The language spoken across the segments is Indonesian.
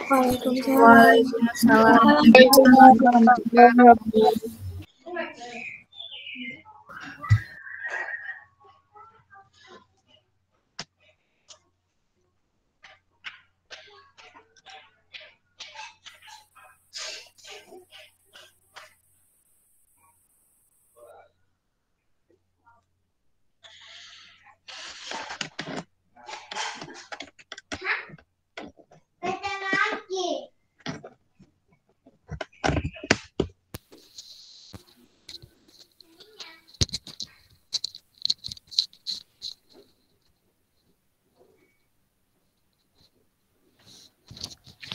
Waalaikumsalam.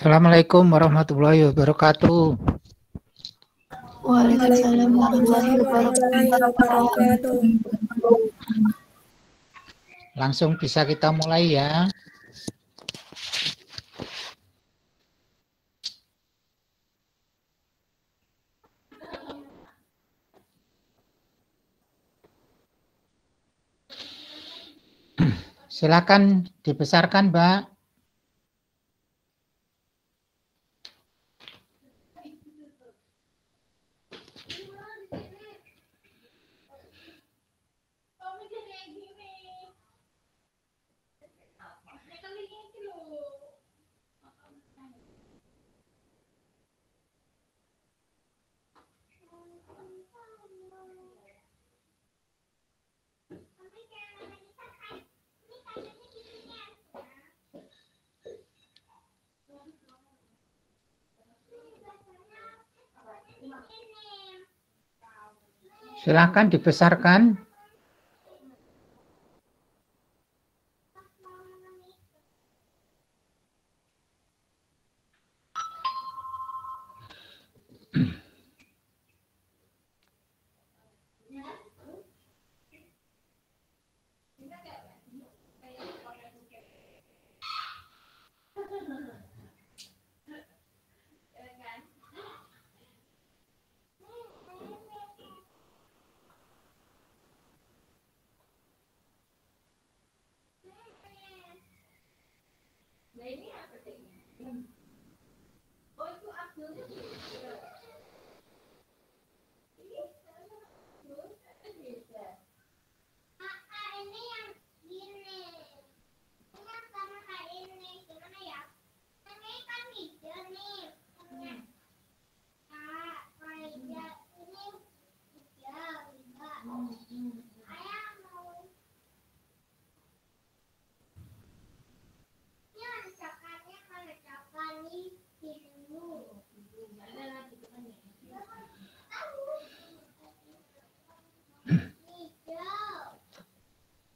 Assalamualaikum warahmatullahi wabarakatuh. Waalaikumsalam warahmatullahi wabarakatuh. Langsung bisa kita mulai ya. Silakan dibesarkan, Mbak. Silakan dibesarkan.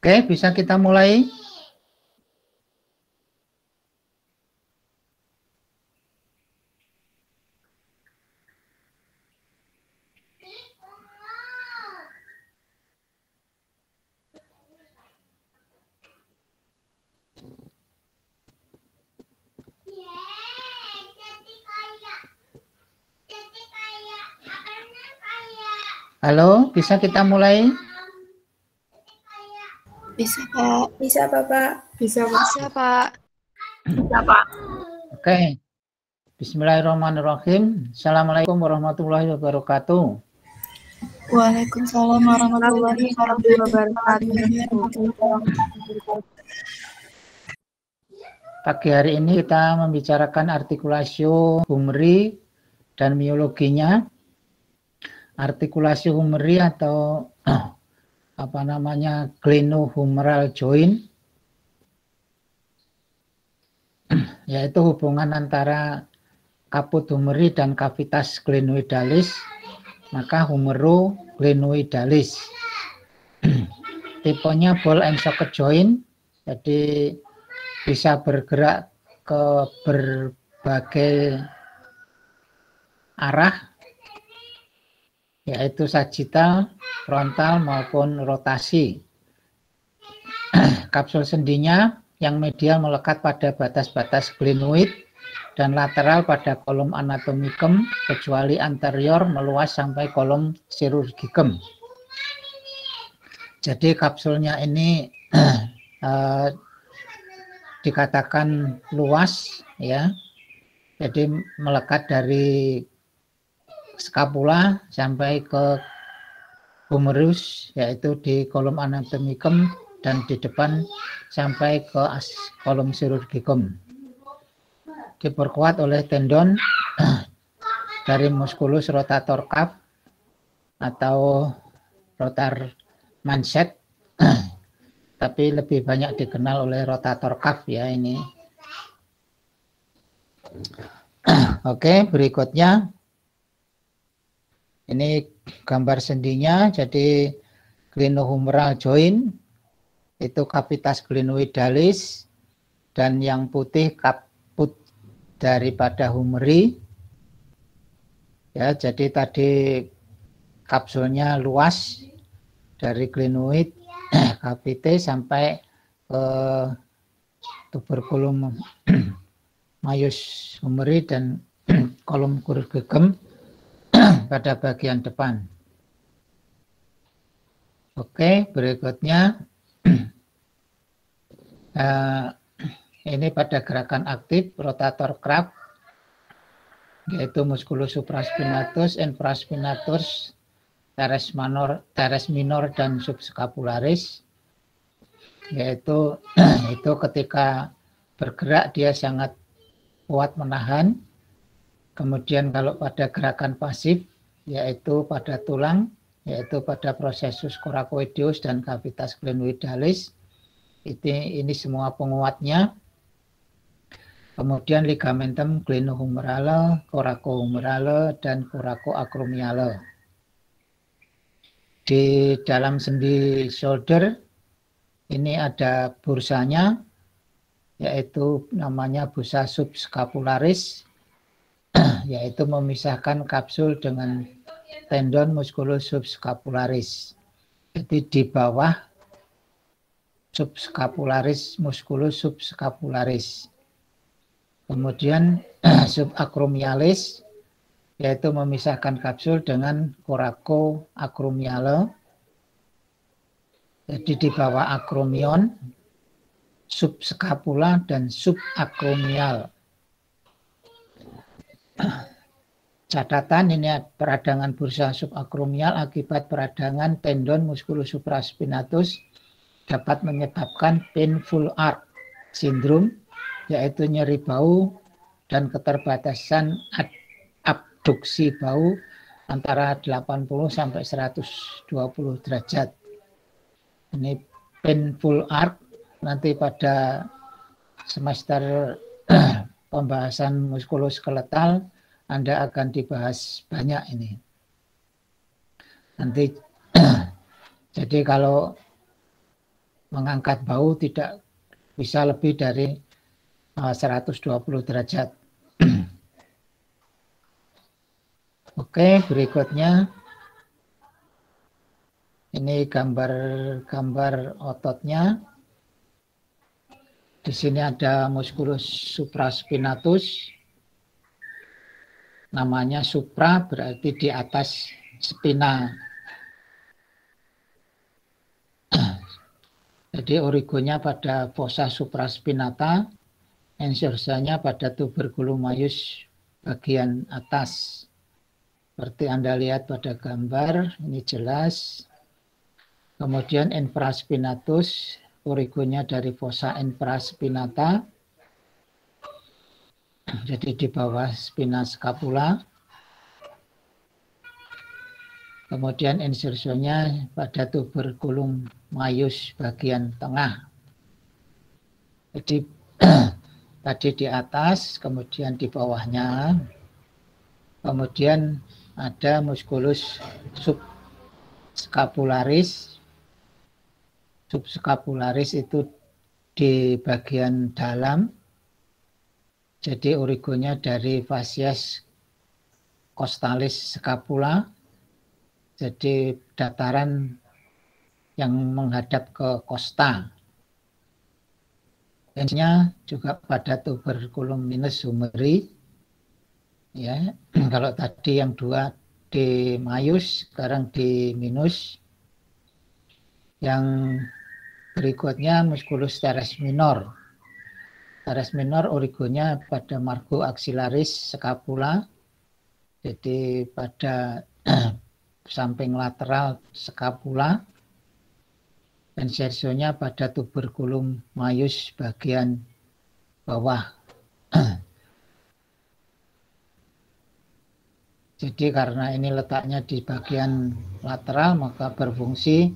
Oke, bisa kita mulai. Halo, bisa kita mulai? Bisa, Pak. Bisa, Bapak. Bisa, Pak. Bisa, Pak. Oke. Bismillahirrahmanirrahim. Assalamualaikum warahmatullahi wabarakatuh. Waalaikumsalam warahmatullahi wabarakatuh. Pagi hari ini kita membicarakan artikulasi humeri dan miologinya. Artikulasi humeri atau apa namanya glenohumeral joint, yaitu hubungan antara kaput humeri dan cavitas glenoidalis, maka humeroglenoidalis. Tipenya ball and socket joint, jadi bisa bergerak ke berbagai arah, yaitu sagittal, frontal maupun rotasi. Kapsul sendinya yang medial melekat pada batas-batas glenoid dan lateral pada kolom anatomicum, kecuali anterior meluas sampai kolom chirurgicum. Jadi kapsulnya ini dikatakan luas, ya, Jadi melekat dari skapula sampai ke humerus, yaitu di kolom anatomicum, dan di depan sampai ke kolom chirurgicum. Diperkuat oleh tendon dari musculus rotator cuff atau rotar manset, tapi lebih banyak dikenal oleh rotator cuff ya ini. Oke, berikutnya ini gambar sendinya. Jadi glenohumeral joint itu cavitas glenoidalis, dan yang putih kaput daripada humeri. Ya, jadi tadi kapsulnya luas dari glenoid cavite sampai ke tuberculum maius humeri dan kolom chirurgicum pada bagian depan. Oke, berikutnya ini pada gerakan aktif rotator cuff, yaitu musculus supraspinatus, infraspinatus, teres minor dan subscapularis. Yaitu itu ketika bergerak dia sangat kuat menahan. Kemudian kalau pada gerakan pasif, yaitu pada tulang, yaitu pada processus coracoideus dan cavitas glenoidalis, ini semua penguatnya. Kemudian ligamentum glenohumerale, coracohumerale, dan coracoacromiale. Di dalam sendi shoulder ini ada bursanya, yaitu namanya bursa subscapularis, yaitu memisahkan kapsul dengan tendon musculus subscapularis. Jadi di bawah subscapularis, musculus subscapularis. Kemudian subacromialis, yaitu memisahkan kapsul dengan coracoacromiale. Jadi di bawah acromion, subscapula, dan subacromial. Catatan, ini peradangan bursa subacromial akibat peradangan tendon musculus supraspinatus dapat menyebabkan painful arc syndrome, yaitu nyeri bau dan keterbatasan abduksi bau antara 80 sampai 120 derajat. Ini painful arc, nanti pada semester pembahasan muskuloskeletal Anda akan dibahas banyak ini. Nanti jadi kalau mengangkat bau tidak bisa lebih dari 120 derajat. Oke, berikutnya ini gambar ototnya. Di sini ada musculus supraspinatus. Namanya supra berarti di atas spina. Jadi origonya pada fossa supraspinata, insersanya pada tuberculum maius bagian atas. Seperti Anda lihat pada gambar, ini jelas. Kemudian infraspinatus, origonya dari fossa infraspinata. Jadi di bawah spina scapula. Kemudian insersionya pada tuberculum maius bagian tengah. Jadi tadi di atas, kemudian di bawahnya. Kemudian ada musculus subscapularis. Subscapularis itu di bagian dalam. Jadi origonya dari fascias costalis scapula. Jadi dataran yang menghadap ke costa. Nya juga pada tuberculum minus humeri. Ya, kalau tadi yang dua di maius, sekarang di minus. Yang berikutnya musculus teres minor. teres minor origonya pada margo axillaris scapula, jadi pada samping lateral scapula. Insersionya pada tuberculum majus bagian bawah. Jadi karena ini letaknya di bagian lateral, maka berfungsi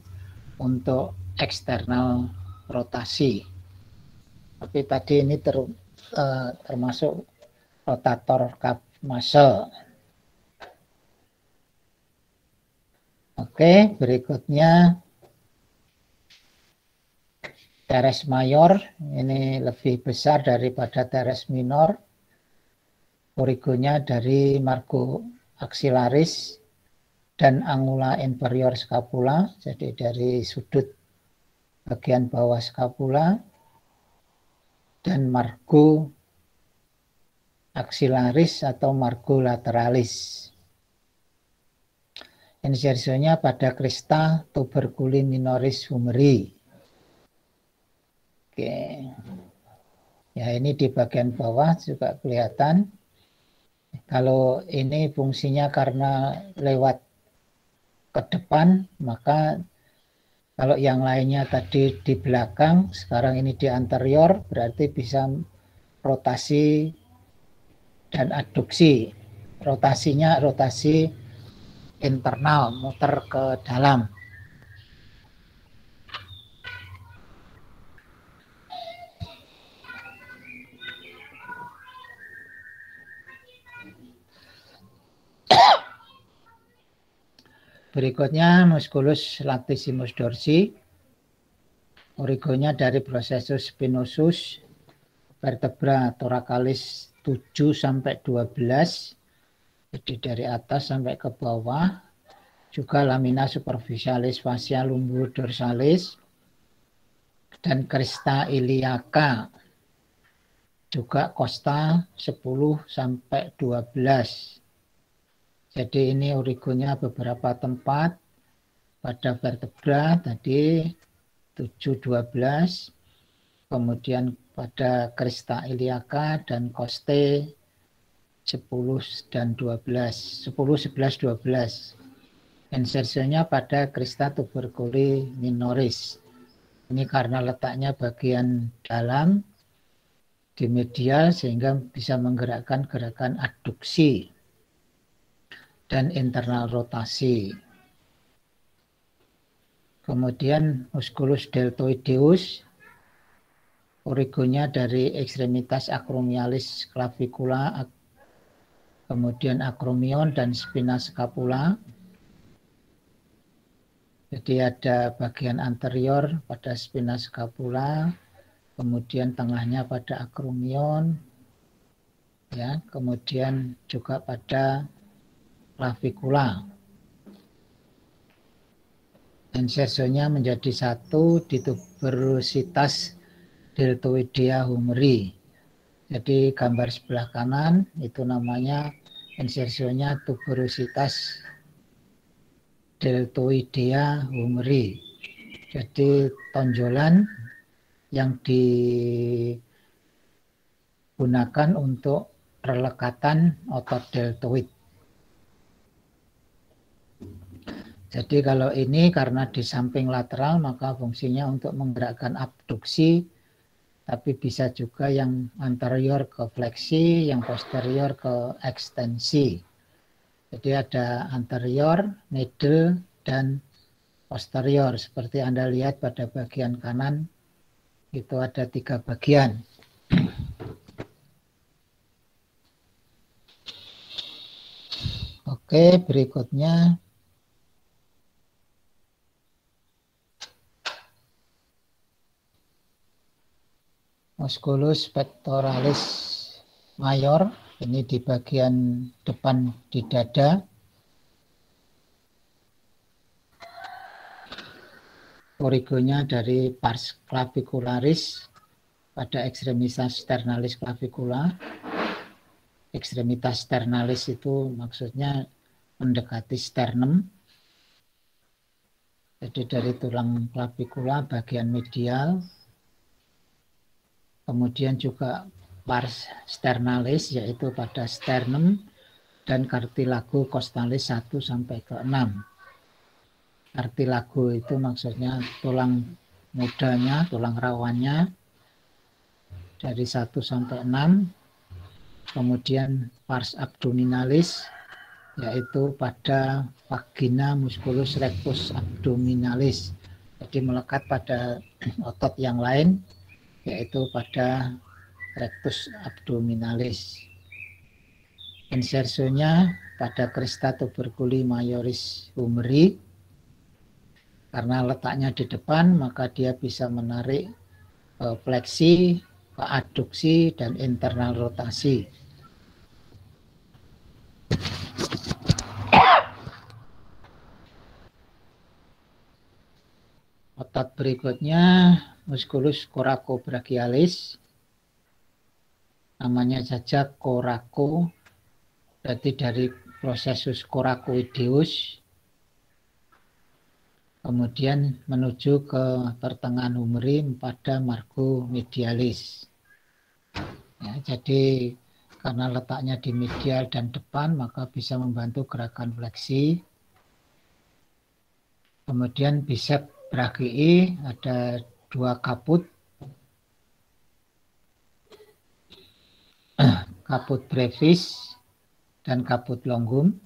untuk eksternal rotasi. Tapi tadi ini termasuk rotator cuff muscle. Oke, berikutnya teres mayor. Ini lebih besar daripada teres minor. Origonya dari margo axillaris dan angula inferior scapula, jadi dari sudut bagian bawah scapula, dan margo axillaris atau margo lateralis. Insersionya pada crista tuberculi minoris humeri. Oke. Ya, ini di bagian bawah juga kelihatan. Kalau ini fungsinya karena lewat ke depan, maka kalau yang lainnya tadi di belakang, sekarang ini di anterior, berarti bisa rotasi dan adduksi. Rotasinya rotasi internal, muter ke dalam. Berikutnya musculus latissimus dorsi. Origonya dari processus spinosus, vertebra thoracalis 7 sampai 12. Jadi dari atas sampai ke bawah. Juga lamina superficialis fascia lumbo dorsalis dan crista iliaca. Juga costa 10 sampai 12. Jadi ini origonya beberapa tempat pada vertebra tadi 7-12, kemudian pada crista iliaca dan costae 10 dan 12, 10, 11, 12. Insersinya pada crista tuberculi minoris. Ini karena letaknya bagian dalam di medial sehingga bisa menggerakkan gerakan adduksi dan internal rotasi. Kemudian musculus deltoideus, origonya dari ekstremitas acromialis clavicula, kemudian acromion dan spina scapula. Jadi ada bagian anterior pada spina scapula, kemudian tengahnya pada acromion, ya, kemudian juga pada clavicula. Insersionya menjadi satu di tuberositas deltoidea humeri. Jadi gambar sebelah kanan itu namanya insersionya tuberositas deltoidea humeri. Jadi tonjolan yang digunakan untuk relekatan otot deltoid. Jadi kalau ini karena di samping lateral maka fungsinya untuk menggerakkan abduksi, tapi bisa juga yang anterior ke fleksi, yang posterior ke ekstensi. Jadi ada anterior, middle, dan posterior. Seperti Anda lihat pada bagian kanan, itu ada 3 bagian. Oke, berikutnya. Musculus pectoralis mayor, ini di bagian depan di dada. Origonya dari pars clavicularis pada ekstremitas sternalis clavicula. Ekstremitas sternalis itu maksudnya mendekati sternum. Jadi dari tulang clavicula bagian medial. Kemudian juga pars sternalis yaitu pada sternum dan cartilago costalis 1 sampai ke 6. Cartilago itu maksudnya tulang mudanya, tulang rawannya dari 1 sampai 6. Kemudian pars abdominalis yaitu pada vagina musculus rectus abdominalis. Jadi melekat pada otot yang lain yaitu pada rectus abdominalis. Insersionya pada crista tuberculi majoris humeri. Karena letaknya di depan, maka dia bisa menarik fleksi, adduksi, dan internal rotasi. Otot berikutnya musculus coracobrachialis, namanya saja coraco, berarti dari processus coracoideus, kemudian menuju ke pertengahan humeri pada margo medialis. Ya, jadi karena letaknya di medial dan depan, maka bisa membantu gerakan fleksi. Kemudian biceps brachii ada 2 kaput. Kaput brevis dan kaput longum.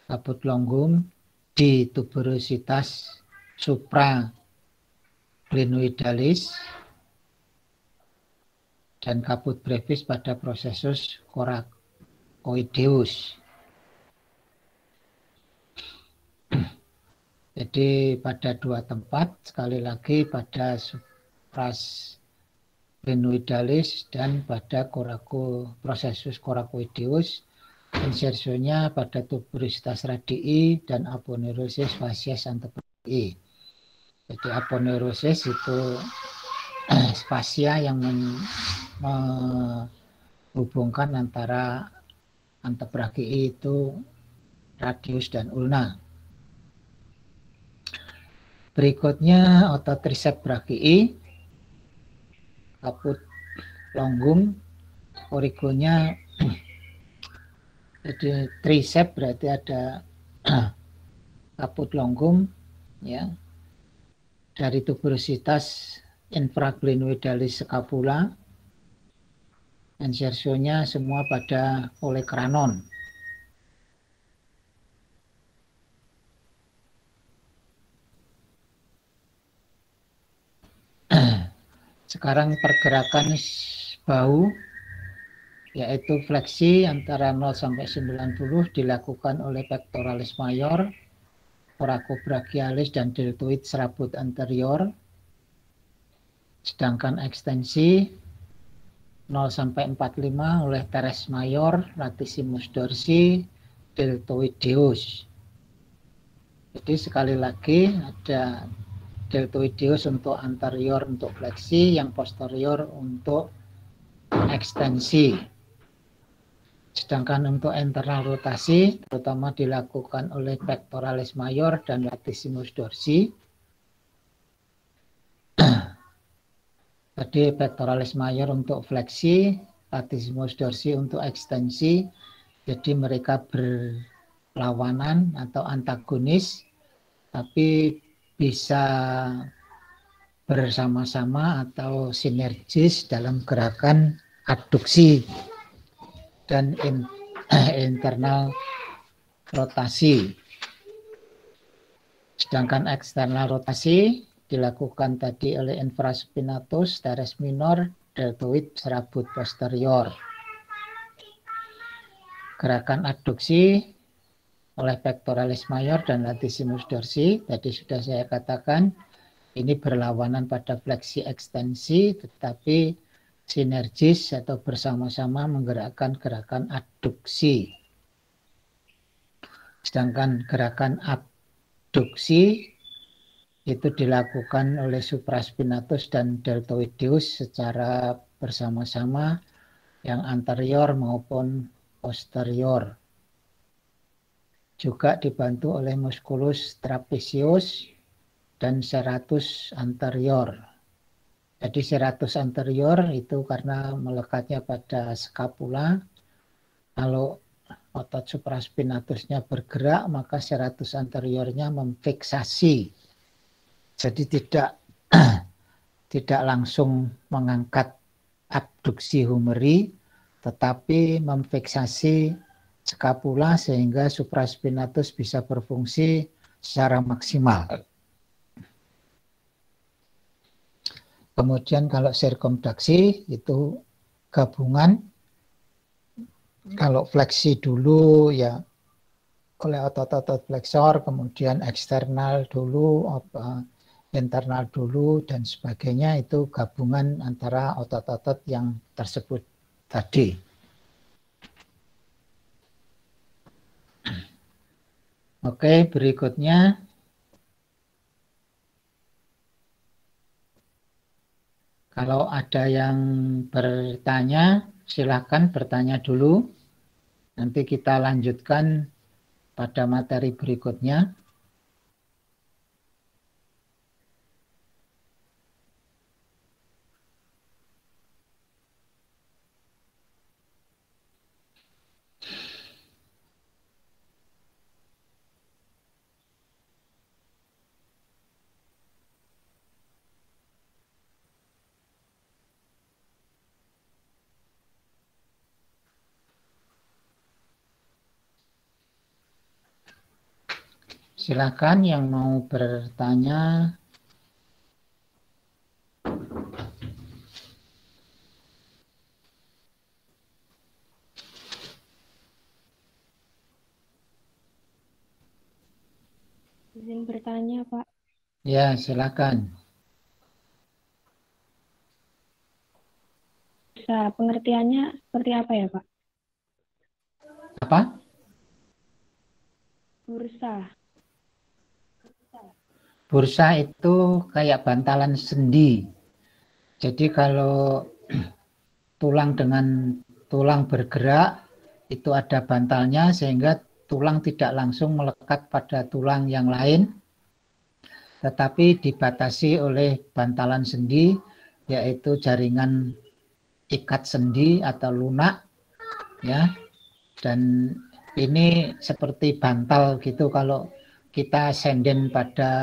Kaput longum di tuberositas supraglenoidalis dan kaput brevis pada processus coracoideus. Jadi pada 2 tempat, sekali lagi pada supraglenoidalis dan pada processus coracoideus. Insersionya pada tuberositas radii dan aponeurosis facies antebradii. Jadi aponeurosis itu fascia yang menghubungkan antara antebradii itu radius dan ulna. Berikutnya otot triceps brachii, kaput longum, origonya. Jadi triceps berarti ada kaput longum, ya, dari tuberositas infraglenoidalis scapula. Insersionya semua pada olecranon. Sekarang pergerakan bahu, yaitu fleksi antara 0 sampai 90 dilakukan oleh pectoralis major, coracobrachialis dan deltoid serabut anterior. Sedangkan ekstensi 0 sampai 45 oleh teres major, latissimus dorsi, deltoideus. Jadi sekali lagi ada deltoideus untuk anterior untuk fleksi, yang posterior untuk ekstensi. Sedangkan untuk internal rotasi terutama dilakukan oleh pectoralis major dan latissimus dorsi. Tadi pectoralis major untuk fleksi, latissimus dorsi untuk ekstensi. Jadi mereka berlawanan atau antagonis, tapi bisa bersama-sama atau sinergis dalam gerakan adduksi dan internal rotasi. Sedangkan eksternal rotasi dilakukan tadi oleh infraspinatus, teres minor, deltoid serabut posterior. Gerakan adduksi oleh pectoralis major dan latissimus dorsi, tadi sudah saya katakan, ini berlawanan pada fleksi ekstensi, tetapi sinergis atau bersama-sama menggerakkan gerakan adduksi. Sedangkan gerakan abduksi itu dilakukan oleh supraspinatus dan deltoideus secara bersama-sama, yang anterior maupun posterior. Juga dibantu oleh musculus trapezius dan serratus anterior. Jadi serratus anterior itu karena melekatnya pada skapula. Kalau otot supraspinatusnya bergerak, maka serratus anteriornya memfiksasi. Jadi tidak langsung mengangkat abduksi humeri, tetapi memfiksasi skapula sehingga supraspinatus bisa berfungsi secara maksimal. Kemudian kalau sirkumdaksi itu gabungan, kalau fleksi dulu ya oleh otot-otot flexor, kemudian eksternal dulu, internal dulu, dan sebagainya, itu gabungan antara otot-otot yang tersebut tadi. Oke, berikutnya. Kalau ada yang bertanya, silakan bertanya dulu. Nanti kita lanjutkan pada materi berikutnya. Silakan yang mau bertanya. Izin bertanya, Pak. Ya, silakan. Nah, pengertiannya seperti apa ya, Pak? Apa? Bursa. Bursa itu kayak bantalan sendi. Jadi kalau tulang dengan tulang bergerak, itu ada bantalnya sehingga tulang tidak langsung melekat pada tulang yang lain, tetapi dibatasi oleh bantalan sendi, yaitu jaringan ikat sendi atau lunak, ya. Dan ini seperti bantal gitu, kalau kita senden pada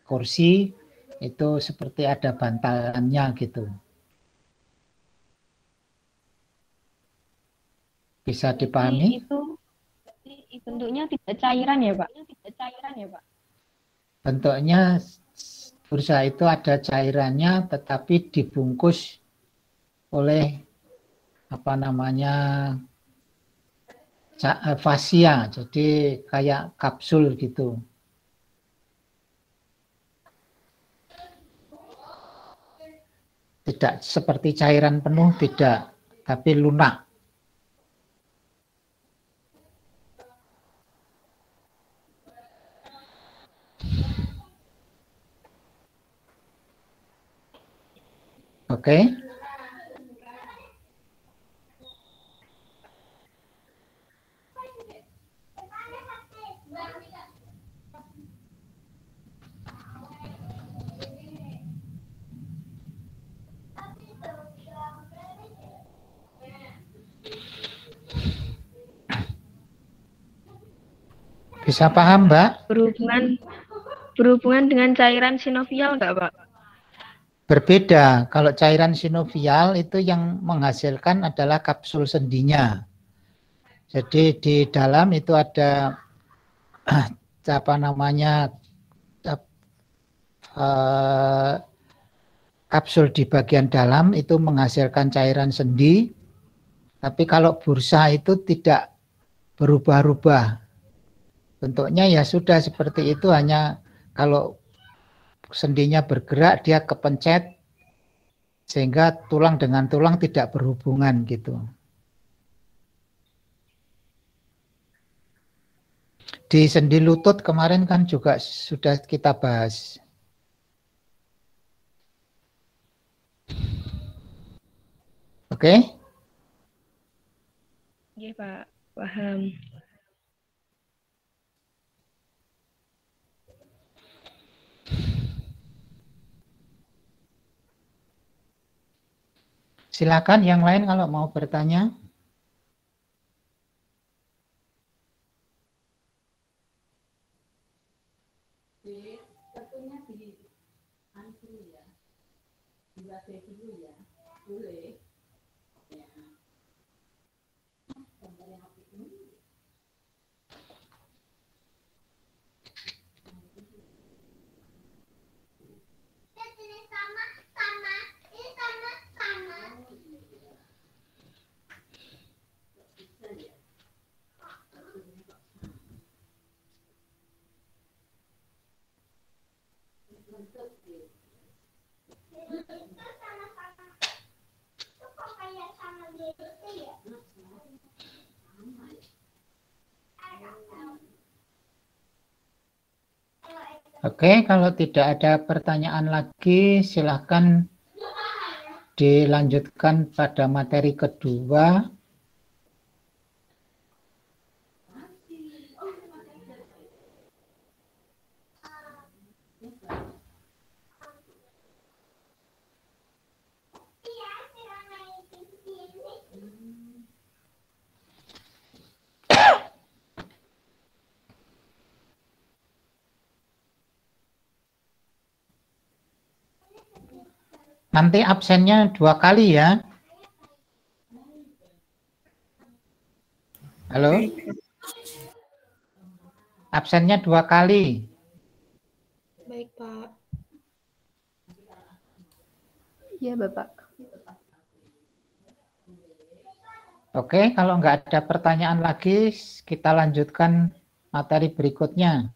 kursi itu seperti ada bantalannya gitu. Bisa dipahami? Itu bentuknya tidak cairan ya, Pak? Bentuknya bursa itu ada cairannya, tetapi dibungkus oleh fascia, jadi kayak kapsul gitu. Tidak seperti cairan penuh, tidak, tapi lunak. Oke. Bisa paham, Mbak? Berhubungan dengan cairan sinovial nggak, Pak? Berbeda. Kalau cairan sinovial itu yang menghasilkan adalah kapsul sendinya. Jadi di dalam itu ada kapsul di bagian dalam itu menghasilkan cairan sendi. Tapi kalau bursa itu tidak berubah-ubah. Bentuknya ya sudah seperti itu, hanya kalau sendinya bergerak dia kepencet sehingga tulang dengan tulang tidak berhubungan gitu. Di sendi lutut kemarin kan juga sudah kita bahas. Oke? Iya, Pak. Paham. Silakan yang lain kalau mau bertanya. Oke, kalau tidak ada pertanyaan lagi, silahkan dilanjutkan pada materi kedua. Nanti absennya 2 kali ya. Halo? Absennya 2 kali. Baik, Pak. Iya, Bapak. Oke, kalau nggak ada pertanyaan lagi, kita lanjutkan materi berikutnya.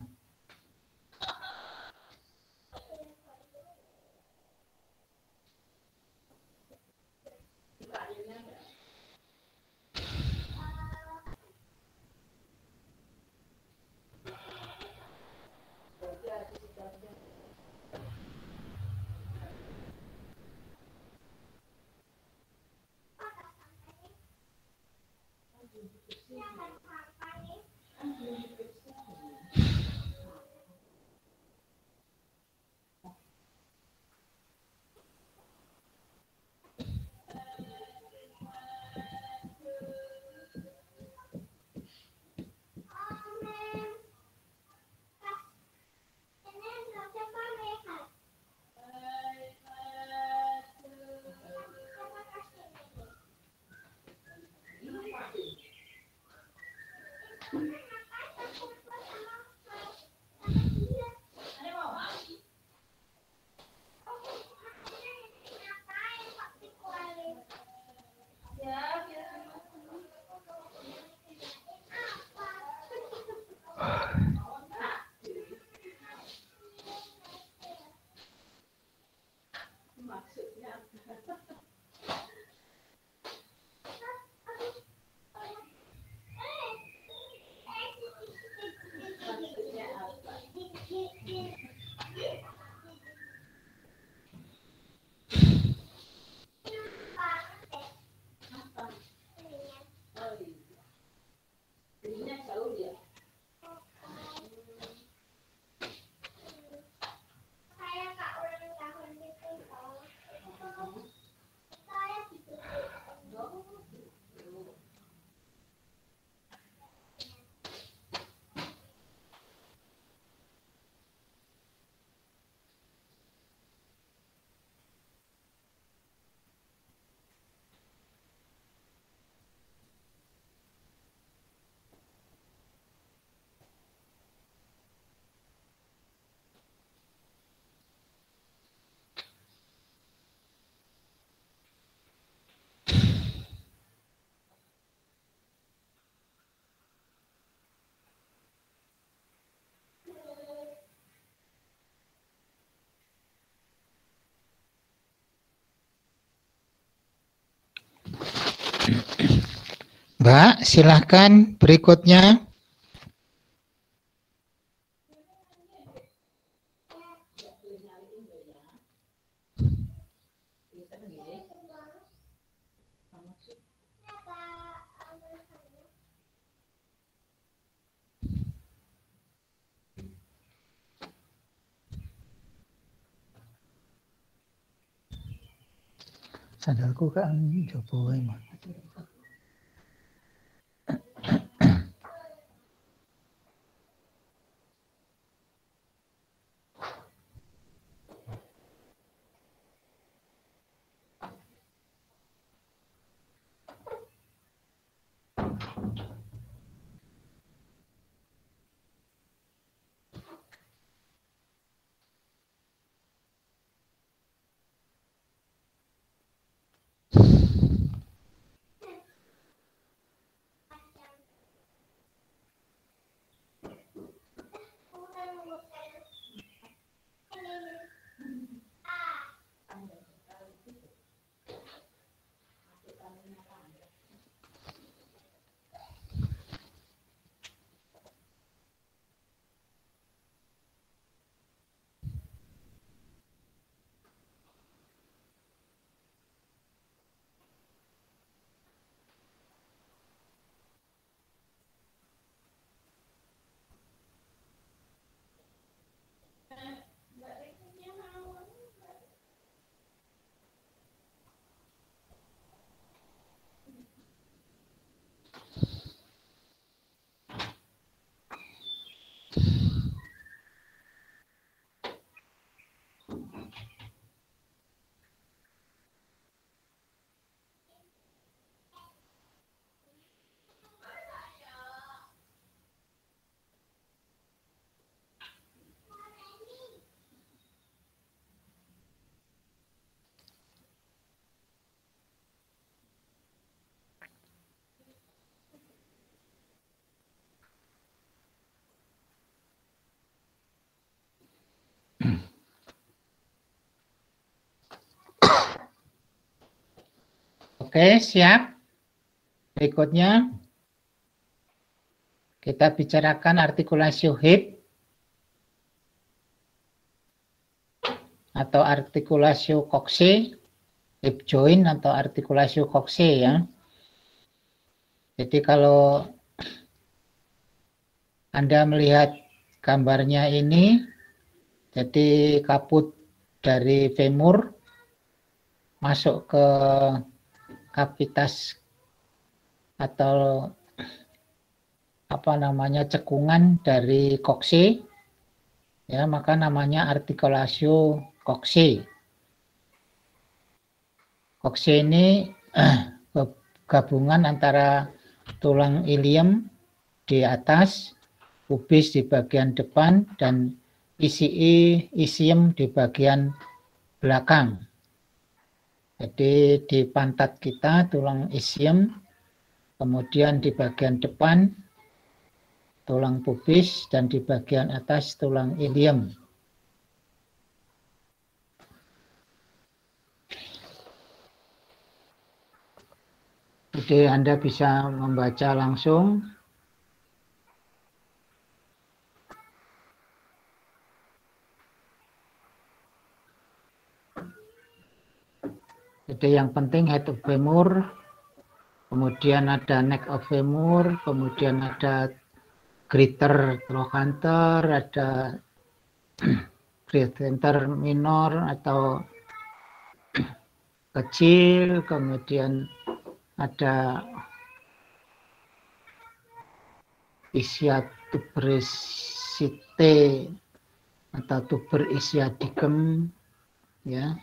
Mbak, silahkan berikutnya. Sandalku kan jopo wae, Mas. Oke, siap. Berikutnya kita bicarakan artikulasi hip atau artikulasi kokse, hip joint atau artikulasi kokse ya. Jadi kalau Anda melihat gambarnya ini, jadi kaput dari femur masuk ke kavitas atau apa namanya cekungan dari kokse, ya maka namanya artikulasio kokse. Kokse ini gabungan antara tulang ilium di atas, pubis di bagian depan, dan isium di bagian belakang. Jadi di pantat kita tulang isium, kemudian di bagian depan tulang pubis, dan di bagian atas tulang ilium. Jadi Anda bisa membaca langsung. Jadi yang penting head of femur, kemudian ada neck of femur, kemudian ada greater trochanter, ada greater minor atau kecil, kemudian ada ischial tuberosity atau tuber ischiadicum, ya.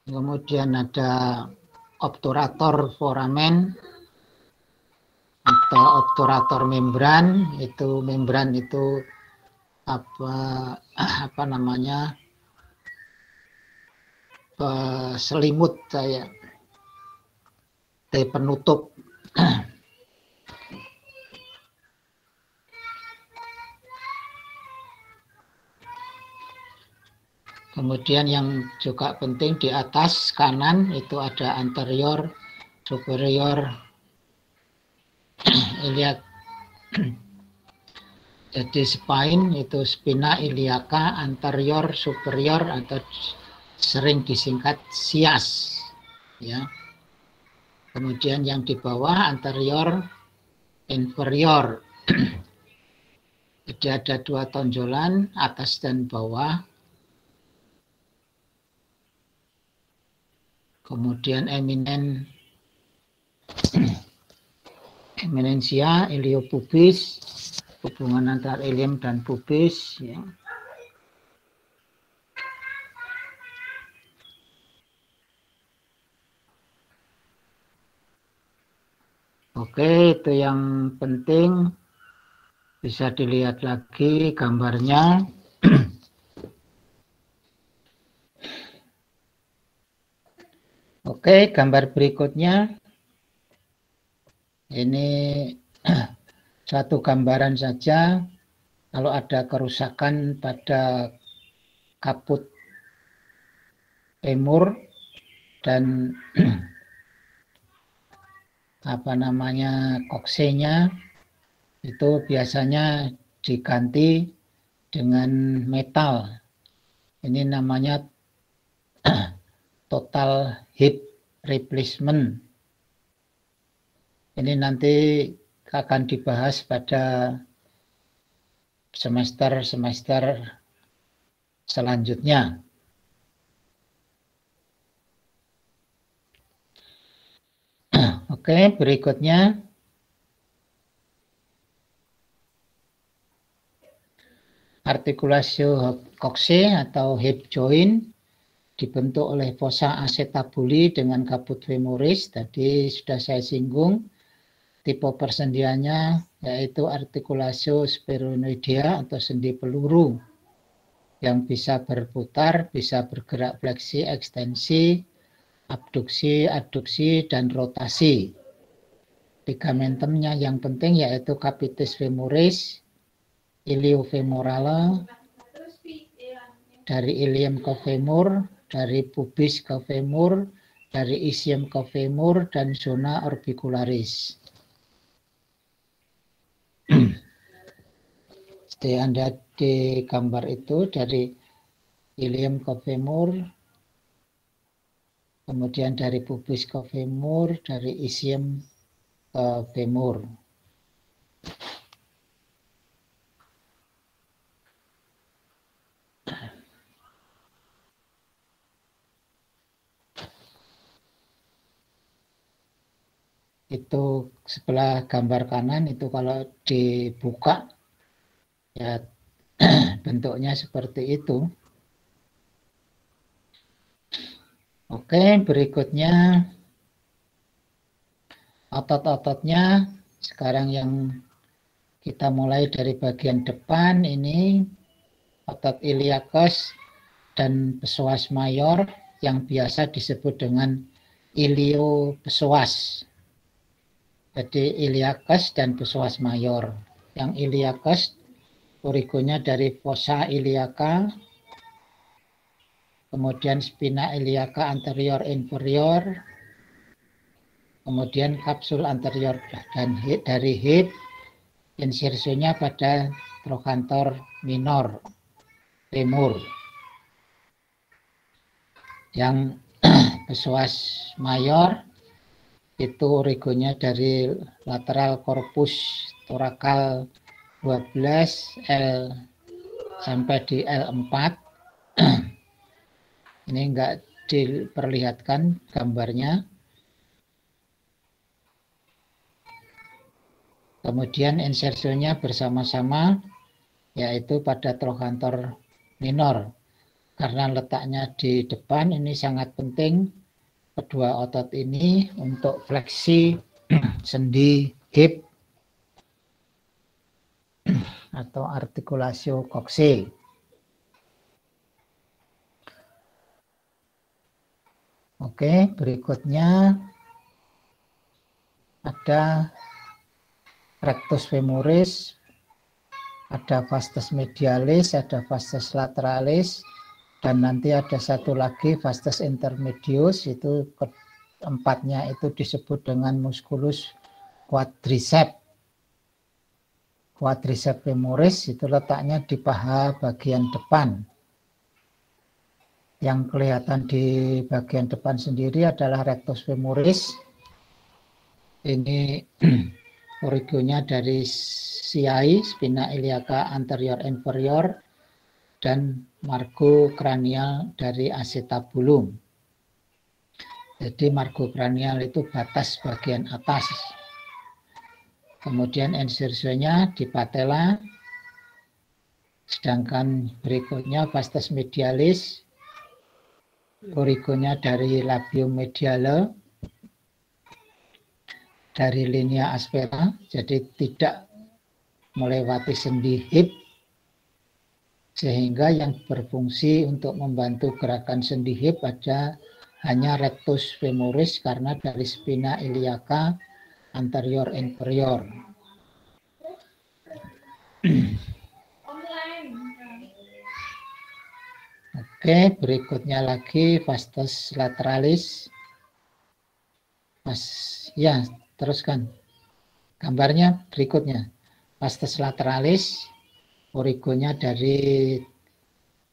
Kemudian ada obturator foramen atau obturator membran. Itu membran itu apa namanya, selimut saya penutup. Kemudian yang juga penting di atas kanan itu ada anterior superior iliac. Jadi spine itu spina iliaca anterior superior atau sering disingkat SIAS, ya. Kemudian yang di bawah anterior inferior. Jadi ada dua tonjolan atas dan bawah. kemudian eminensia, iliopubis, hubungan antara ilium dan pubis, ya. Oke, itu yang penting. Bisa dilihat lagi gambarnya. Oke, gambar berikutnya. Ini satu gambaran saja. Kalau ada kerusakan pada kaput femur dan koksenya, itu biasanya diganti dengan metal. Ini namanya total hip replacement. Ini nanti akan dibahas pada semester-semester selanjutnya. Oke, berikutnya. Artikulasio kokse atau hip joint dibentuk oleh fossa acetabuli dengan caput femoris. Tadi sudah saya singgung. Tipe persendiannya yaitu artikulasio sphenoidea atau sendi peluru yang bisa berputar, bisa bergerak fleksi, ekstensi, abduksi, aduksi, dan rotasi. Ligamentumnya yang penting yaitu capitis femoris, iliofemorale, dari ilium ke femur, dari pubis ke femur, dari isium ke femur, dan zona orbicularis. Jadi Anda di gambar itu dari ilium ke femur, kemudian dari pubis ke femur, dari isium ke femur. Itu sebelah gambar kanan itu kalau dibuka ya bentuknya seperti itu. Oke, berikutnya otot-ototnya. Sekarang yang kita mulai dari bagian depan ini otot iliacus dan psoas mayor yang biasa disebut dengan iliopsoas. Jadi iliacus dan psoas mayor. Yang iliacus origonya dari fossa iliaca, kemudian spina iliaca anterior inferior, kemudian kapsul anterior dan dari hip, insersionya pada trochanter minor femur. Yang psoas mayor itu origonya dari lateral corpus thoracal 12 L sampai di L4. Ini enggak diperlihatkan gambarnya. Kemudian insersionya bersama-sama yaitu pada trochanter minor. Karena letaknya di depan ini sangat penting kedua otot ini untuk fleksi sendi hip atau artikulasio kokse. Oke, berikutnya ada rectus femoris, ada vastus medialis, ada vastus lateralis, dan nanti ada satu lagi vastus intermedius, itu keempatnya itu disebut dengan musculus quadriceps. Quadriceps femoris itu letaknya di paha bagian depan. Yang kelihatan di bagian depan sendiri adalah rectus femoris. Ini origonya dari CI, spina iliaca anterior inferior, dan margo kranial dari acetabulum. Jadi margocranial itu batas bagian atas. Kemudian insersionya di patella, sedangkan berikutnya vastus medialis, origonya dari labium mediale, dari linea aspera, jadi tidak melewati sendi hip, sehingga yang berfungsi untuk membantu gerakan sendi hip hanya rectus femoris karena dari spina iliaca anterior inferior. Oke, berikutnya lagi vastus lateralis. Ya, teruskan. Gambarnya berikutnya. Vastus lateralis, origonya dari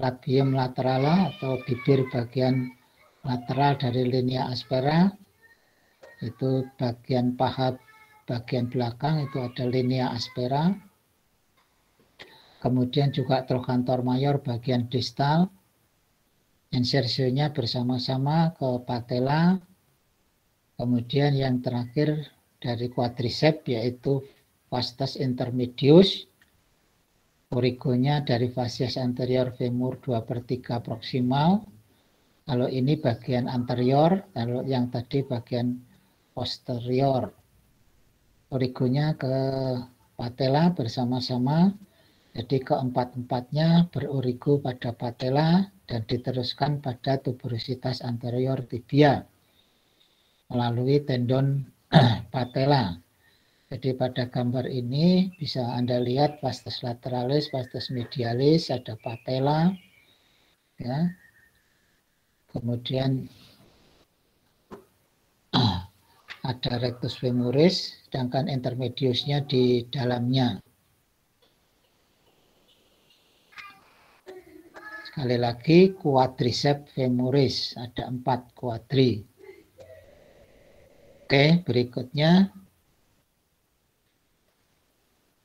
labium laterala atau bibir bagian lateral dari linea aspera. Itu bagian paha bagian belakang itu ada linea aspera. Kemudian juga trochanter mayor bagian distal. Insersionya bersama-sama ke patella. Kemudian yang terakhir dari quadriceps yaitu vastus intermedius. Origonya dari fascias anterior femur 2/3 proximal. Kalau ini bagian anterior, kalau yang tadi bagian posterior. Origonya ke patella bersama-sama. Jadi keempat-empatnya berorigo pada patella dan diteruskan pada tuberositas anterior tibia melalui tendon patella. Jadi pada gambar ini bisa Anda lihat vastus lateralis, vastus medialis, ada patella, ya. Kemudian ada rectus femoris, sedangkan intermediusnya di dalamnya. Sekali lagi, quadriceps femoris, ada 4 kuadri. Oke, berikutnya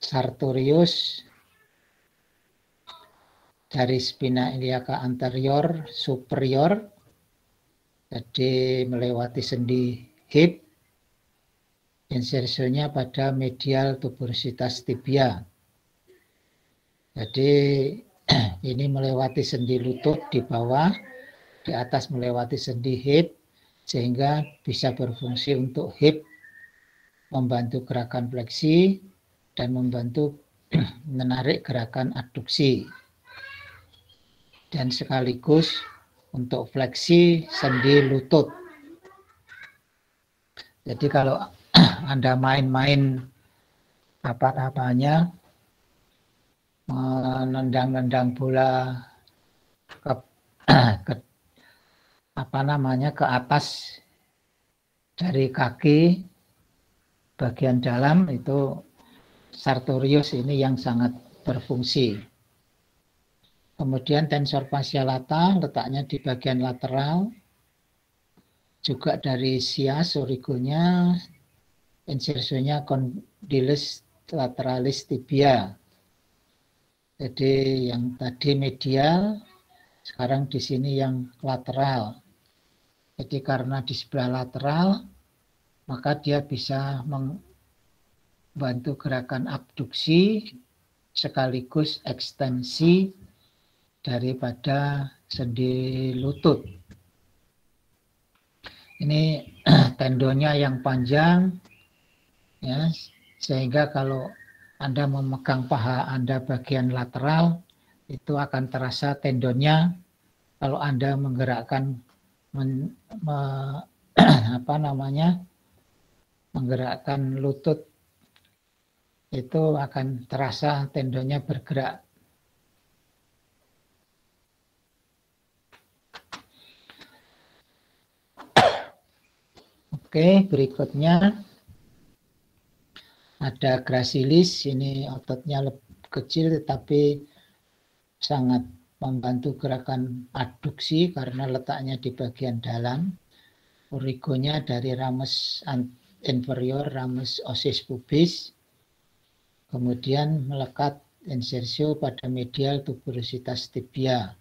sartorius dari spina iliaca anterior superior, jadi melewati sendi hip, insersionya pada medial tuberositas tibia. Jadi ini melewati sendi lutut di bawah, di atas melewati sendi hip, sehingga bisa berfungsi untuk hip, membantu gerakan fleksi, dan membantu menarik gerakan adduksi. Dan sekaligus untuk fleksi sendi lutut. Jadi kalau Anda main-main menendang-nendang bola ke atas dari kaki bagian dalam, itu sartorius ini yang sangat berfungsi. Kemudian tensor fascia lata letaknya di bagian lateral, juga dari sias origonya, insersionya condyles lateralis tibia. Jadi yang tadi medial, sekarang di sini yang lateral. Jadi karena di sebelah lateral, maka dia bisa membantu gerakan abduksi sekaligus ekstensi daripada sendi lutut. Ini tendonnya yang panjang, ya, sehingga kalau Anda memegang paha Anda bagian lateral, itu akan terasa tendonnya. Kalau Anda menggerakkan menggerakkan lutut, itu akan terasa tendonnya bergerak. Oke, berikutnya ada gracilis. Ini ototnya lebih kecil tetapi sangat membantu gerakan adduksi karena letaknya di bagian dalam. Origonya dari ramus inferior, ramus ossis pubis. Kemudian melekat insersio pada medial tuberositas tibia.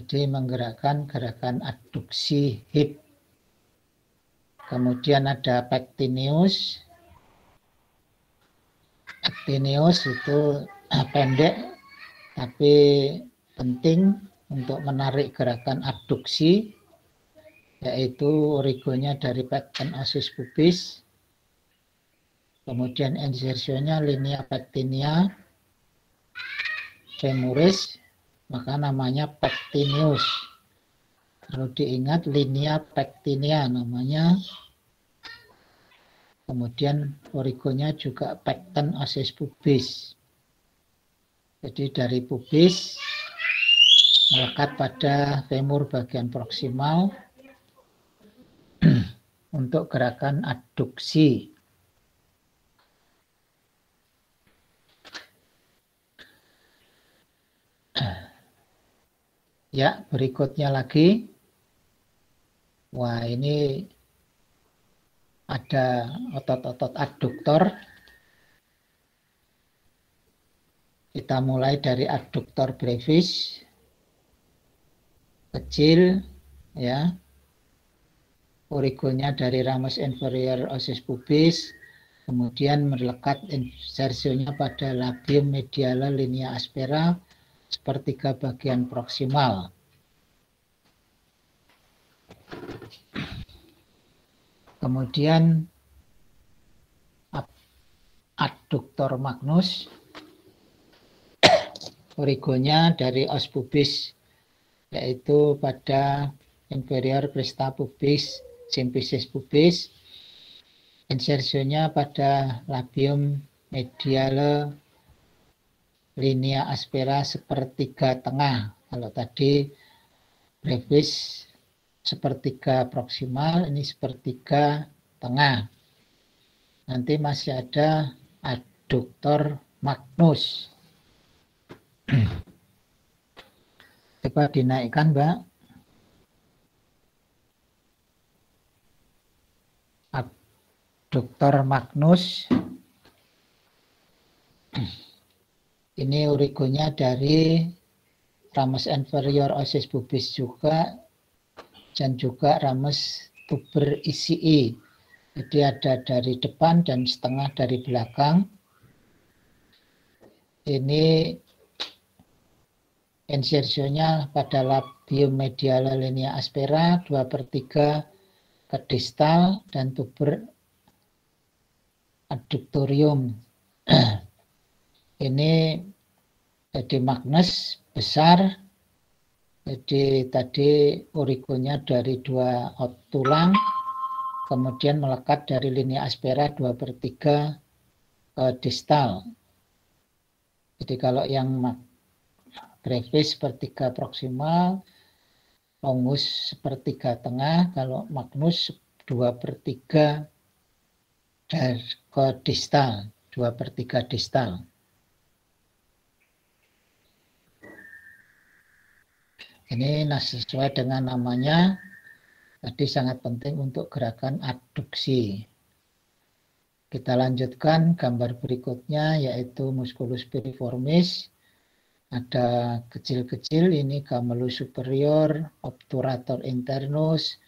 Jadi menggerakkan gerakan adduksi hip. Kemudian ada pectineus. Pectineus itu pendek tapi penting untuk menarik gerakan adduksi, yaitu origonya dari pecten osis pubis. Kemudian insersionya linea pectinea femoris, maka namanya pectineus. Kalau diingat linea pectinea namanya. Kemudian origonya juga pecten osis pubis. Jadi dari pubis melekat pada femur bagian proksimal untuk gerakan adduksi. Ya, berikutnya lagi. Wah, ini ada otot-otot adduktor. Kita mulai dari adduktor brevis. Kecil, ya. Origonya dari ramus inferior osis pubis. Kemudian melekat insersionya pada labium mediala linea aspera, sepertiga bagian proksimal. Kemudian adduktor magnus, origonya dari os pubis, yaitu pada inferior crista pubis, symphysis pubis, insersionya pada labium mediale linea aspera sepertiga tengah. Kalau tadi brevis sepertiga proksimal, ini sepertiga tengah. Nanti masih ada adduktor magnus. Coba dinaikkan, Mbak. Adduktor magnus. Ini origonya dari ramus inferior osis pubis juga, dan juga ramus tuber isii. Jadi ada dari depan dan setengah dari belakang. Ini insersionya pada labium mediala linea aspera 2/3 ke distal dan tuber adduktorium. Ini jadi magnus besar. Jadi tadi origonya dari 2 tulang, kemudian melekat dari linea aspera 2/3 ke distal. Jadi kalau yang brevis sepertiga proksimal, longus sepertiga tengah, kalau magnus 2/3 ke distal, 2/3 distal. Ini sesuai dengan namanya, tadi sangat penting untuk gerakan adduksi. Kita lanjutkan gambar berikutnya, yaitu musculus piriformis. Ada kecil-kecil, ini gamellus superior, obturator internus,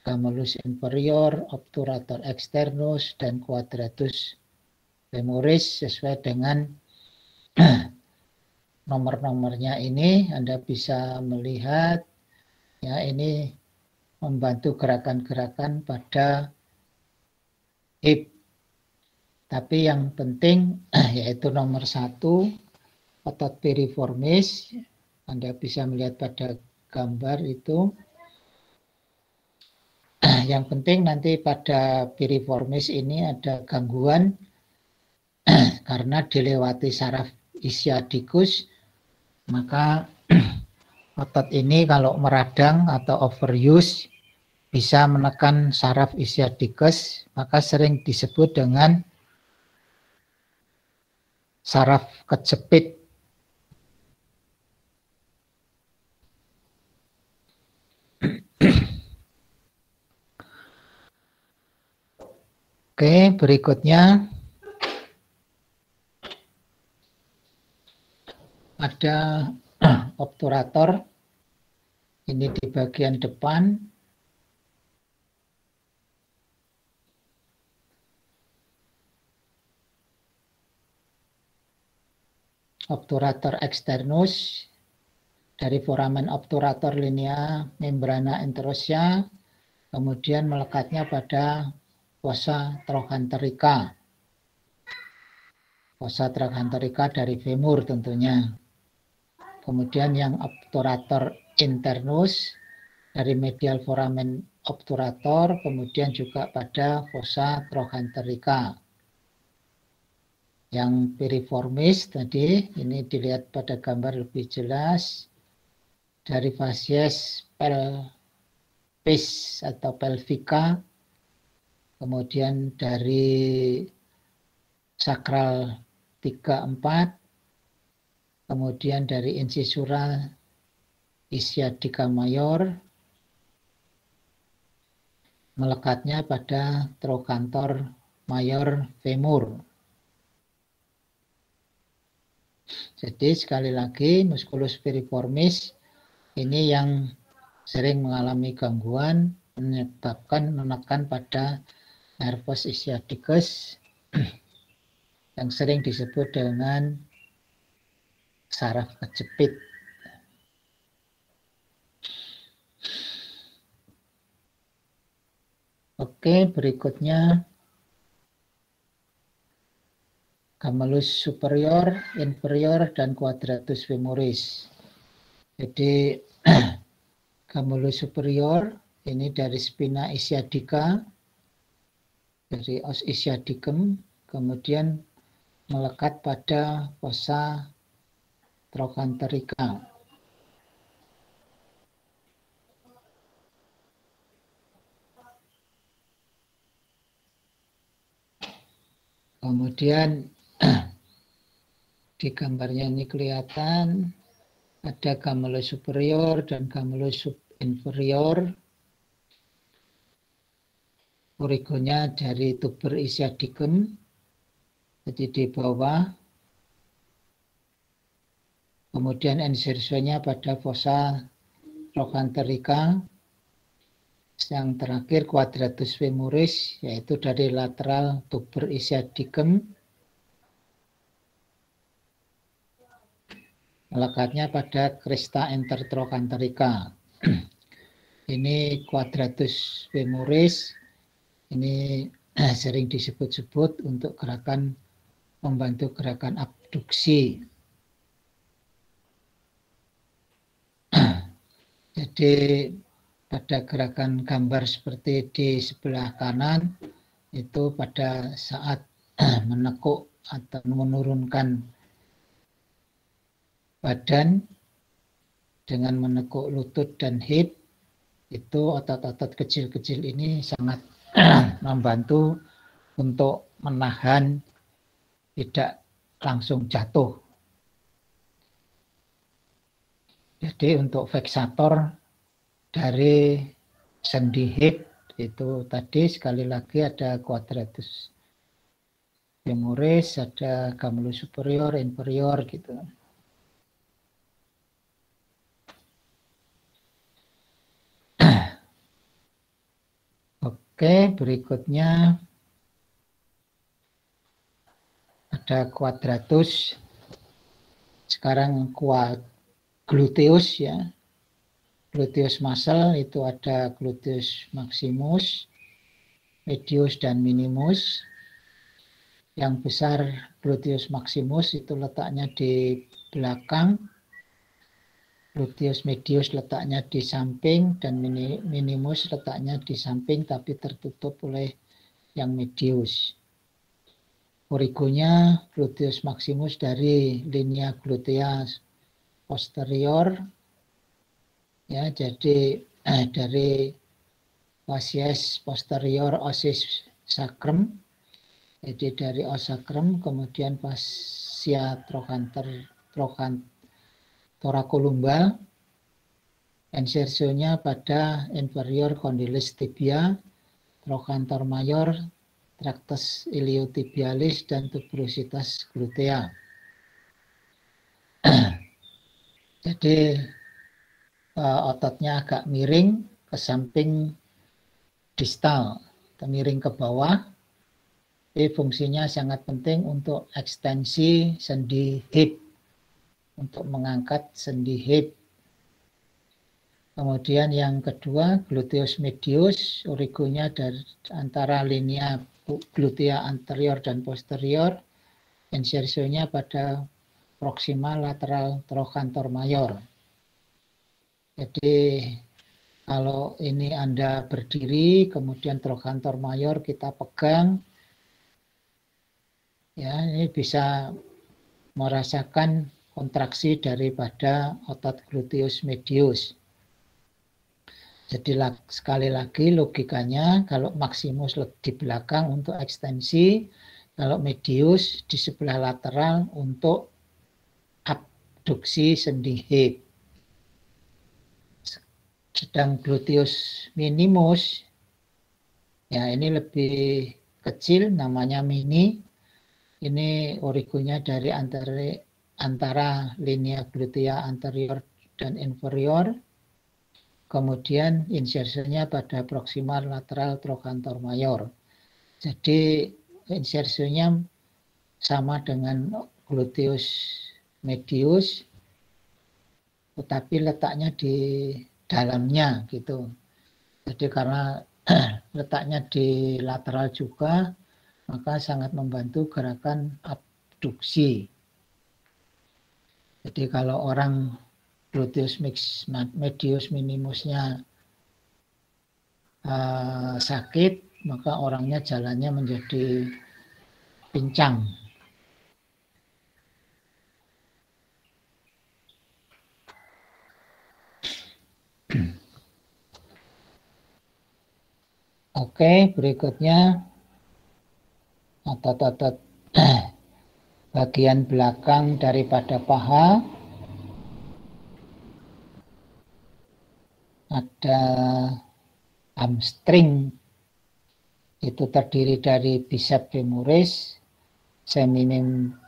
gamellus inferior, obturator externus, dan quadratus femoris sesuai dengan nomor-nomornya ini. Anda bisa melihat, ya, ini membantu gerakan-gerakan pada hip. Tapi yang penting yaitu nomor 1, otot piriformis. Anda bisa melihat pada gambar itu. Yang penting nanti pada piriformis ini ada gangguan karena dilewati saraf ischiadicus, maka otot ini kalau meradang atau overuse bisa menekan saraf ischiadicus, maka sering disebut dengan saraf kejepit. Oke, berikutnya ada obturator. Ini di bagian depan. Obturator externus dari foramen obturator linea membrana enterosia, kemudian melekatnya pada fossa trochanterica. Fossa trochanterica dari femur tentunya. Kemudian yang obturator internus dari medial foramen obturator, kemudian juga pada fossa trochanterica. Yang piriformis tadi, ini dilihat pada gambar lebih jelas, dari facies pelvis atau pelvica, kemudian dari sakral 3-4, kemudian dari incisura ischiadica mayor, melekatnya pada trochanter mayor femur. Jadi sekali lagi musculus piriformis ini yang sering mengalami gangguan menyebabkan menekan pada nervus ischiadicus yang sering disebut dengan saraf kejepit. Oke, berikutnya Camellus superior, inferior, dan quadratus femoris. Jadi Camellus superior ini dari spina ischiadica, dari os ischiadicum, kemudian melekat pada fossa trochanterica. Kemudian di gambarnya ini kelihatan ada camellus superior dan camellus subinferior. Origonya dari tuber ischiadicum, jadi di bawah. Kemudian insersionya pada fossa trochanterica. Yang terakhir quadratus femoris, yaitu dari lateral tuber ischiadicum, melekatnya pada crista intertrochanterica. Ini quadratus femoris, ini sering disebut-sebut untuk gerakan membantu gerakan abduksi. Jadi pada gerakan gambar seperti di sebelah kanan itu pada saat menekuk atau menurunkan badan dengan menekuk lutut dan hip, itu otot-otot kecil-kecil ini sangat membantu untuk menahan tidak langsung jatuh. Jadi untuk veksator dari sendi hip itu tadi sekali lagi ada quadratus femoris, ada camellus superior, inferior gitu. Oke, berikutnya ada quadratus. Sekarang gluteus ya. Gluteus muscle itu ada gluteus maximus, medius dan minimus. Yang besar gluteus maximus itu letaknya di belakang, gluteus medius letaknya di samping, dan minimus letaknya di samping tapi tertutup oleh yang medius. Origonya gluteus maximus dari linea glutea posterior, ya, jadi dari facies posterior osis sacrum, jadi dari os sacrum, kemudian fascia thoracolumbar, insersionya pada inferior condyles tibia, trochanter mayor, tractus iliotibialis, dan tuberositas glutea. Jadi ototnya agak miring ke samping distal, miring ke bawah. Ini fungsinya sangat penting untuk ekstensi sendi hip, untuk mengangkat sendi hip. Kemudian yang kedua, gluteus medius, origonya dari antara linea glutea anterior dan posterior, insersionya pada proximal lateral trochanter mayor. Jadi kalau ini Anda berdiri, kemudian trochanter mayor kita pegang, ya, ini bisa merasakan kontraksi daripada otot gluteus medius. Jadi sekali lagi logikanya, kalau maximus di belakang untuk ekstensi, kalau medius di sebelah lateral untuk abduksi sendi hip. Sedang gluteus minimus, ya ini lebih kecil, namanya mini. Ini origonya dari antara linea glutea anterior dan inferior. Kemudian insersinya pada proximal lateral trochanter mayor. Jadi insersinya sama dengan gluteus medius, tetapi letaknya di dalamnya gitu. Jadi karena letaknya di lateral juga, maka sangat membantu gerakan abduksi. Jadi kalau orang gluteus medius minimusnya sakit, maka orangnya jalannya menjadi pincang. Oke, berikutnya otot-otot bagian belakang daripada paha. Ada hamstring, itu terdiri dari bicep femoris,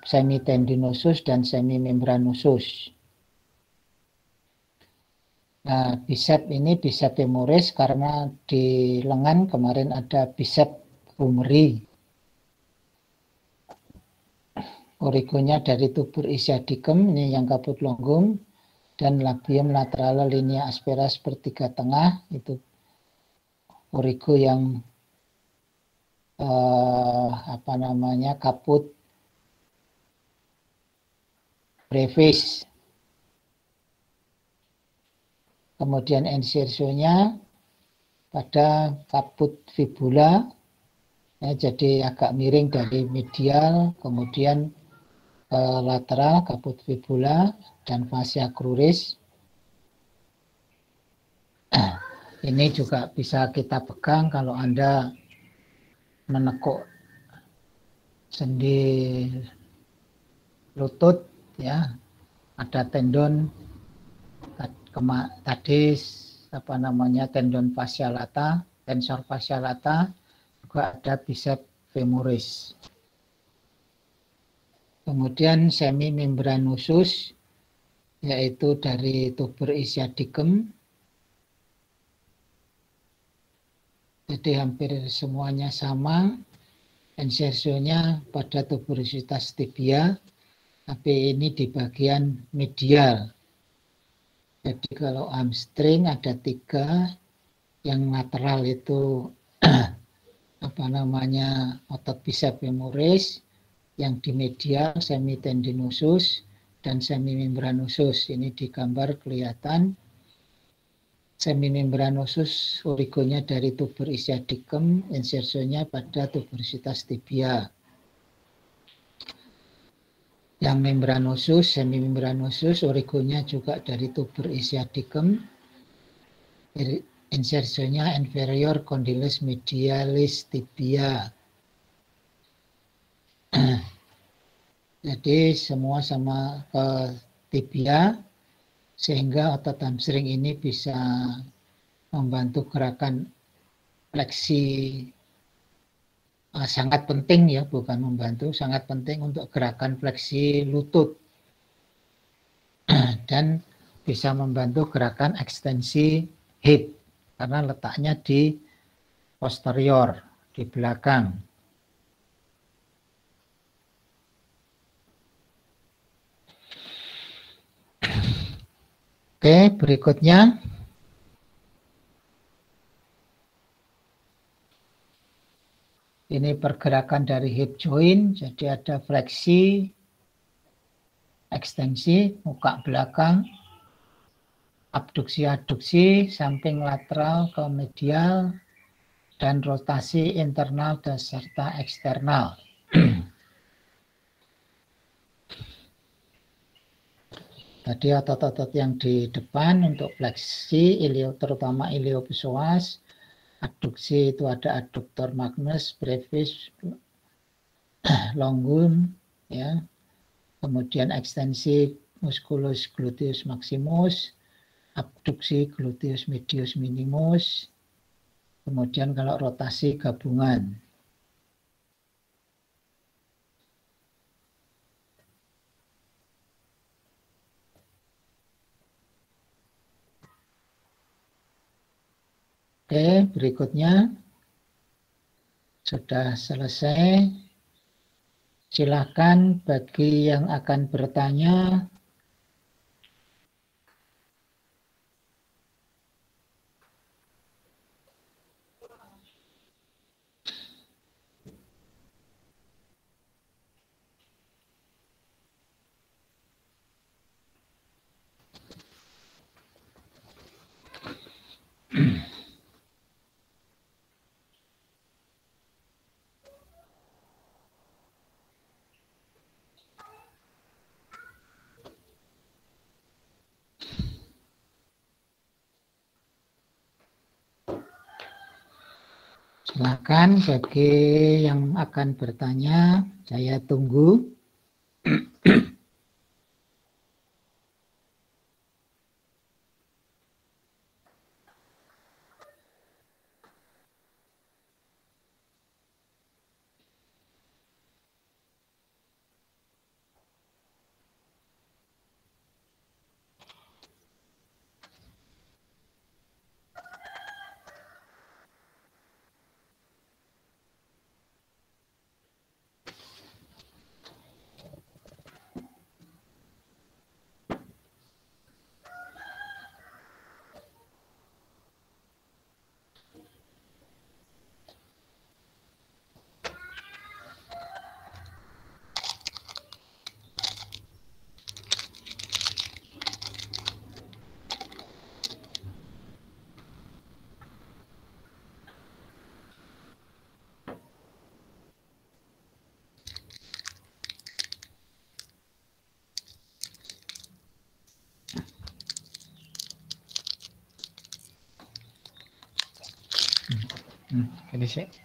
semitendinosus dan semimembranosus. Nah, bicep ini bicep femoris karena di lengan kemarin ada bicep humeri. Origonya dari tubur ischiadicum, ini yang caput longum, dan labium lateral linea aspera sepertiga tengah, itu origo yang caput brevis. Kemudian insersionya pada caput fibula, ya, jadi agak miring dari medial, kemudian lateral caput fibula dan fascia cruris. Ini juga bisa kita pegang kalau Anda menekuk sendi lutut, ya, ada tendon tadi tendon fascia lata, tensor fascia lata, juga ada bicep femoris. Kemudian semimembranosus, yaitu dari tubur ischiadicum. Jadi hampir semuanya sama. Insersionya pada tuberositas tibia, tapi ini di bagian medial. Jadi kalau hamstring ada 3, yang lateral itu otot bicep femoris, yang di medial semitendinosus dan semimembranosus. Ini di gambar kelihatan. Semimembranosus origonya dari tubur ischiadicum, insersionya pada tuberositas tibia. Yang membranosus, semimembranosus origonya juga dari tubur ischiadicum, insersionya inferior condylus medialis tibia. Jadi semua sama ke tibia, sehingga otot hamstring ini bisa membantu gerakan fleksi. Sangat penting, ya, bukan membantu, sangat penting untuk gerakan fleksi lutut. Dan bisa membantu gerakan ekstensi hip karena letaknya di posterior, di belakang. Oke, berikutnya. Ini pergerakan dari hip joint, jadi ada fleksi, ekstensi, muka belakang, abduksi-aduksi, samping lateral ke medial, dan rotasi internal dan serta eksternal. Tadi otot-otot yang di depan untuk fleksi, terutama iliopsoas, adduksi itu ada adduktor magnus, brevis, longum, ya. Kemudian ekstensi musculus gluteus maximus, abduksi gluteus medius minimus, kemudian kalau rotasi gabungan. Oke, berikutnya sudah selesai. Silakan bagi yang akan bertanya. Silakan bagi yang akan bertanya, saya tunggu. Ini sih.